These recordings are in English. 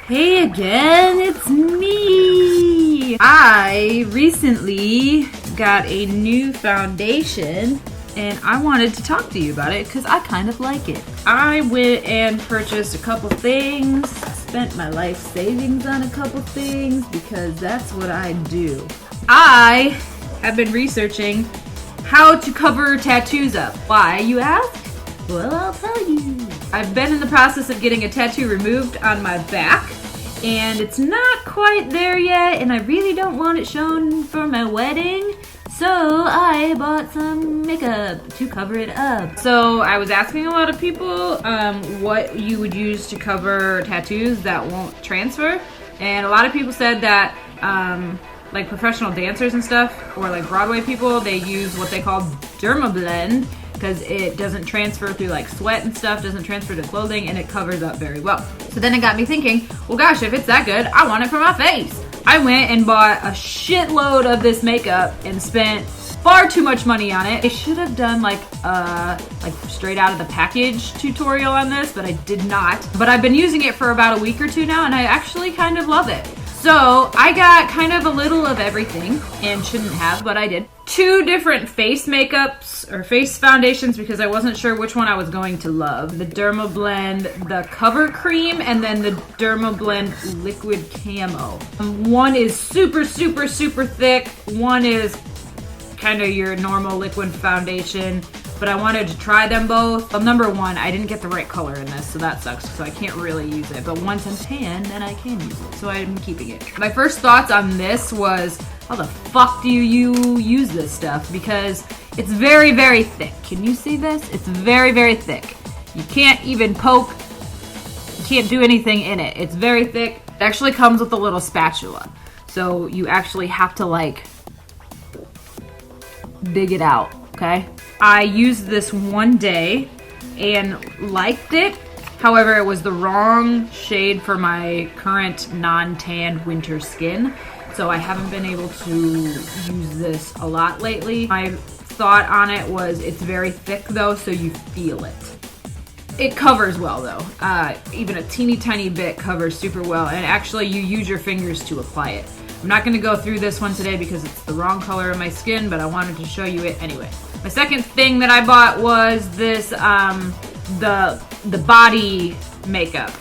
Hey again, it's me! I recently got a new foundation and I wanted to talk to you about it because I kind of like it. I went and purchased a couple things, spent my life savings on a couple things because that's what I do. I have been researching how to cover tattoos up. Why, you ask? Well, I'll tell you. I've been in the process of getting a tattoo removed on my back, and it's not quite there yet, and I really don't want it shown for my wedding, so I bought some makeup to cover it up. So I was asking a lot of people what you would use to cover tattoos that won't transfer, and a lot of people said that like professional dancers and stuff, or like Broadway people, they use what they call Dermablend because it doesn't transfer through like sweat and stuff, doesn't transfer to clothing, and it covers up very well. So then it got me thinking, well gosh, if it's that good, I want it for my face. I went and bought a shitload of this makeup and spent far too much money on it. I should have done like straight out of the package tutorial on this, but I did not. But I've been using it for about a week or two now, and I actually kind of love it. So I got kind of a little of everything, and shouldn't have, but I did. 2 different face makeups or face foundations because I wasn't sure which one I was going to love. The Dermablend, the Cover Cream, and then the Dermablend Liquid Camo. One is super, super, super thick. One is kind of your normal liquid foundation, but I wanted to try them both. Well, number one, I didn't get the right color in this, so that sucks, so I can't really use it. But once I'm tan, then I can use it, so I'm keeping it. My first thoughts on this was, how the fuck do you use this stuff? Because it's very, very thick. Can you see this? It's very, very thick. You can't even poke, you can't do anything in it. It's very thick. It actually comes with a little spatula, so you actually have to like dig it out, okay? I used this one day and liked it. However, it was the wrong shade for my current non-tan winter skin, so I haven't been able to use this a lot lately. My thought on it was it's very thick though, so you feel it. It covers well though. Even a teeny tiny bit covers super well, and actually you use your fingers to apply it. I'm not going to go through this one today because it's the wrong color of my skin, but I wanted to show you it anyway. My second thing that I bought was this, the body makeup.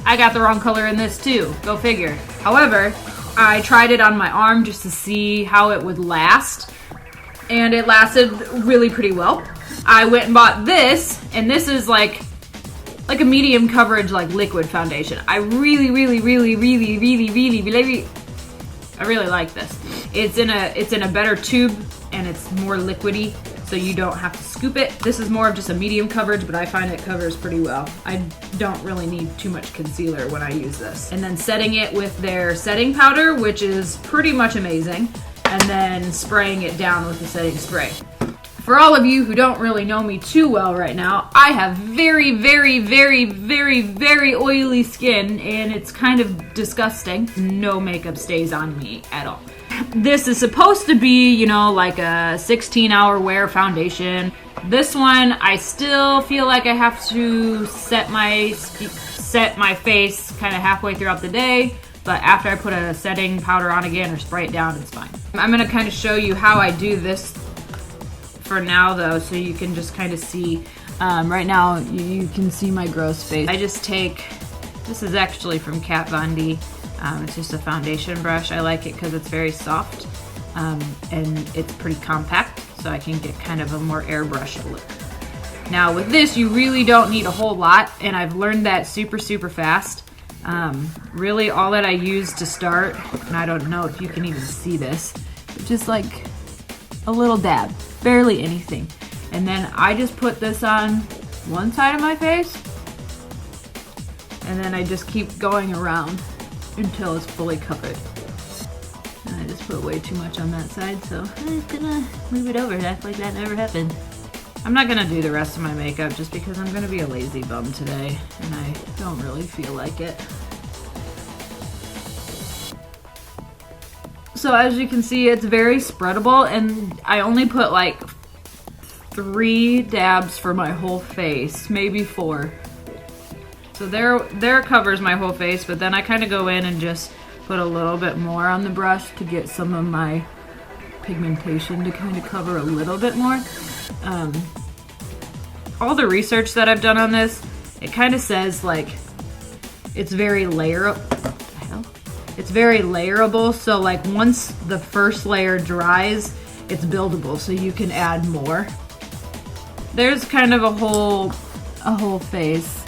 I got the wrong color in this too, go figure. However, I tried it on my arm just to see how it would last, and it lasted really pretty well. I went and bought this, and this is like a medium coverage like liquid foundation. I really like this. It's in a better tube, and it's more liquidy, so you don't have to scoop it. This is more of just a medium coverage, but I find it covers pretty well. I don't really need too much concealer when I use this. And then setting it with their setting powder, which is pretty much amazing, and then spraying it down with the setting spray. For all of you who don't really know me too well right now, I have very, very, very, very, very oily skin, and it's kind of disgusting. No makeup stays on me at all. This is supposed to be, you know, like a 16-hour wear foundation. This one, I still feel like I have to set my face kind of halfway throughout the day, but after I put a setting powder on again or spray it down, it's fine. I'm gonna kind of show you how I do this for now though, so you can just kind of see. Right now you can see my gross face. I just take, this is actually from Kat Von D. It's just a foundation brush. I like it because it's very soft, and it's pretty compact, so I can get kind of a more airbrushed look. Now with this, you really don't need a whole lot, and I've learned that super, super fast. Really all that I use to start, and I don't know if you can even see this, but just like a little dab. Barely anything. And then I just put this on one side of my face, and then I just keep going around until it's fully covered. And I just put way too much on that side, so I'm just gonna move it over and act like that never happened. I'm not gonna do the rest of my makeup just because I'm gonna be a lazy bum today, and I don't really feel like it. So as you can see, it's very spreadable, and I only put like 3 dabs for my whole face, maybe 4. So there covers my whole face, but then I kind of go in and just put a little bit more on the brush to get some of my pigmentation to kind of cover a little bit more. All the research that I've done on this, it kind of says like it's very it's very layerable, so like once the first layer dries, it's buildable, so you can add more. There's kind of a whole face.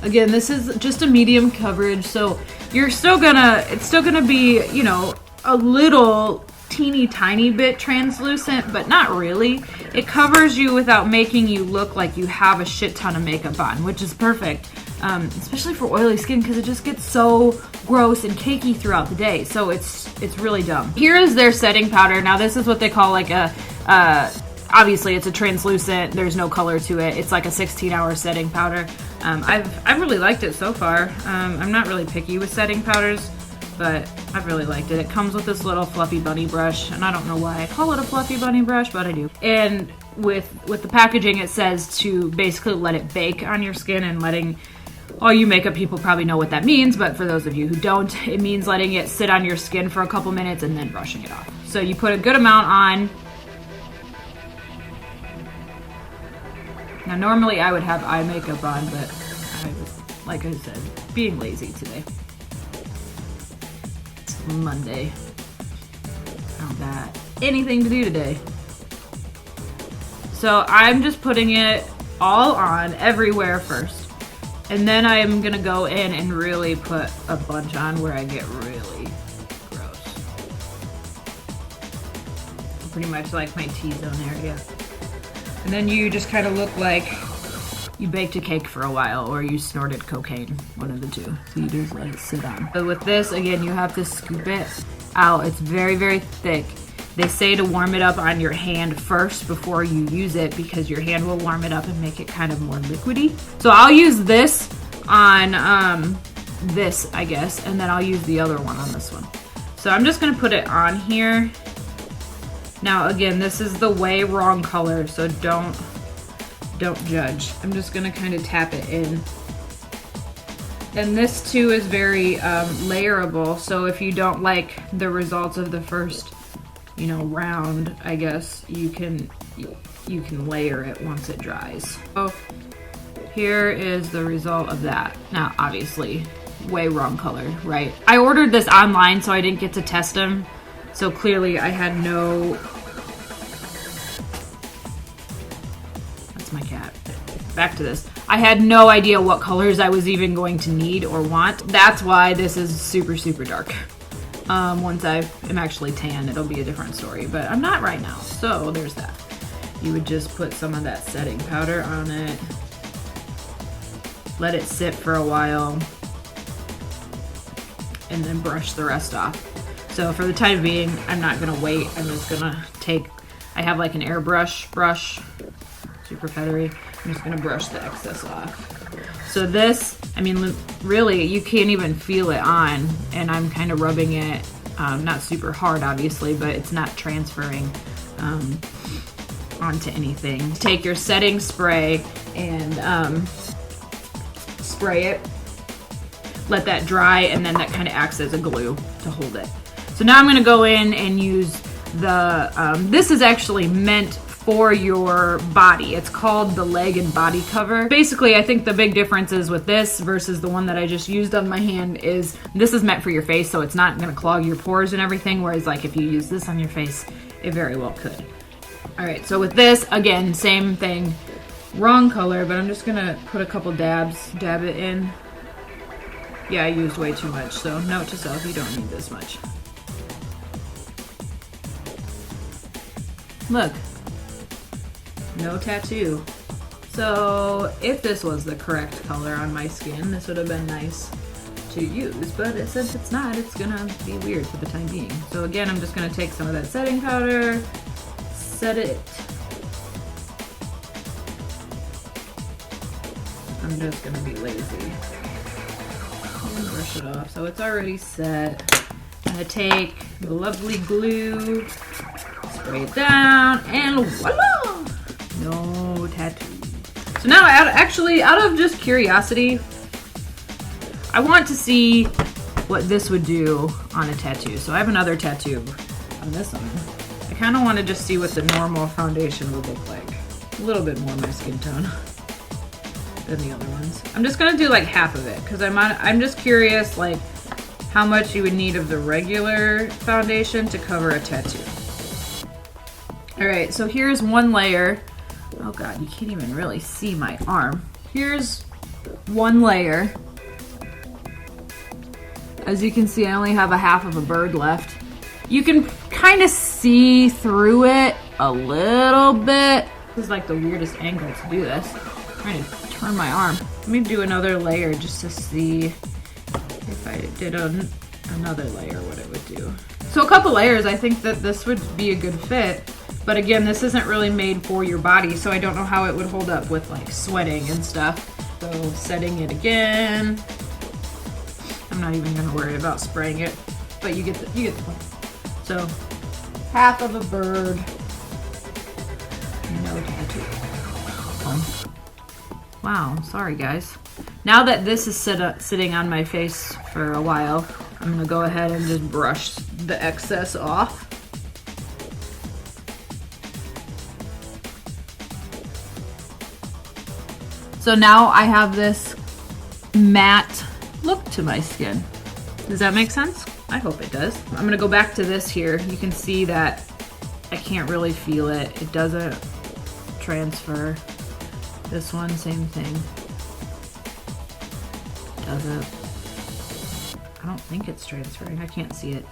Again, this is just a medium coverage, so it's still gonna be, you know, a little teeny tiny bit translucent, but not really. It covers you without making you look like you have a shit ton of makeup on, which is perfect, especially for oily skin, because it just gets so gross and cakey throughout the day. So it's really dumb. Here is their setting powder. Now this is what they call like a obviously it's a translucent, there's no color to it. It's like a 16-hour setting powder. I've really liked it so far. I'm not really picky with setting powders, but I've really liked it. It comes with this little fluffy bunny brush, and I don't know why I call it a fluffy bunny brush, but I do. And with the packaging, it says to basically let it bake on your skin, and letting, all you makeup people probably know what that means, but for those of you who don't, it means letting it sit on your skin for a couple minutes and then brushing it off. So you put a good amount on. Now normally I would have eye makeup on, but I was, like I said, being lazy today. It's Monday. I don't got anything to do today. So I'm just putting it all on everywhere first. And then I am gonna go in and really put a bunch on where I get really gross. Pretty much like my T-zone area. And then you just kind of look like you baked a cake for a while, or you snorted cocaine, one of the two. So you just let it sit on. But with this, again, you have to scoop it out. It's very, very thick. They say to warm it up on your hand first before you use it, because your hand will warm it up and make it kind of more liquidy. So I'll use this on this, I guess, and then I'll use the other one on this one. So I'm just gonna put it on here. Now again, this is the way wrong color, so don't judge. I'm just gonna kind of tap it in. And this too is very layerable, so if you don't like the results of the first, you know, round, I guess, you can layer it once it dries. So here is the result of that. Now obviously, way wrong color, right? I ordered this online, so I didn't get to test them. So clearly I had no, that's my cat. Back to this. I had no idea what colors I was even going to need or want. That's why this is super, super dark. Once I am actually tan, it'll be a different story, but I'm not right now. So there's that. You would just put some of that setting powder on it. Let it sit for a while. And then brush the rest off. So for the time being, I'm not gonna wait. I'm just gonna take, I have like an airbrush brush, super feathery. I'm just gonna brush the excess off. So this, I mean, really, you can't even feel it on, and I'm kind of rubbing it, not super hard, obviously, but it's not transferring onto anything. Take your setting spray and spray it. Let that dry, and then that kind of acts as a glue to hold it. So now I'm gonna go in and use the, this is actually meant for your body. It's called the leg and body cover. Basically, I think the big difference is with this versus the one that I just used on my hand is this is meant for your face, so it's not gonna clog your pores and everything, whereas like if you use this on your face, it very well could. All right, so with this, again, same thing, wrong color, but I'm just gonna put a couple dabs, dab it in. Yeah, I used way too much, so note to self, you don't need this much. Look, no tattoo. So if this was the correct color on my skin, this would have been nice to use, but since it's not, it's gonna be weird for the time being. So again, I'm just gonna take some of that setting powder, set it. I'm just gonna be lazy. And brush it off. So it's already set. I'm gonna take the lovely glue, spray it down, and voila! No tattoos. So now, actually, out of just curiosity, I want to see what this would do on a tattoo. So I have another tattoo on this one. I kind of want to just see what the normal foundation would look like. A little bit more my skin tone than the other ones. I'm just gonna do like half of it because I'm just curious like how much you would need of the regular foundation to cover a tattoo. All right, so here's one layer. Oh God, you can't even really see my arm. Here's one layer. As you can see, I only have a half of a bird left. You can kind of see through it a little bit. This is like the weirdest angle to do this. I'm trying to turn my arm. Let me do another layer just to see if I did another layer what it would do. So a couple layers, I think that this would be a good fit. But again, this isn't really made for your body, so I don't know how it would hold up with like sweating and stuff. So setting it again. I'm not even gonna worry about spraying it, but you get the point. So half of a bird, no tattoo. Wow, sorry guys. Now that this is sitting on my face for a while, I'm gonna go ahead and just brush the excess off. So now I have this matte look to my skin. Does that make sense? I hope it does. I'm gonna go back to this here. You can see that I can't really feel it. It doesn't transfer. This one, same thing. Doesn't. I don't think it's transferring. I can't see it.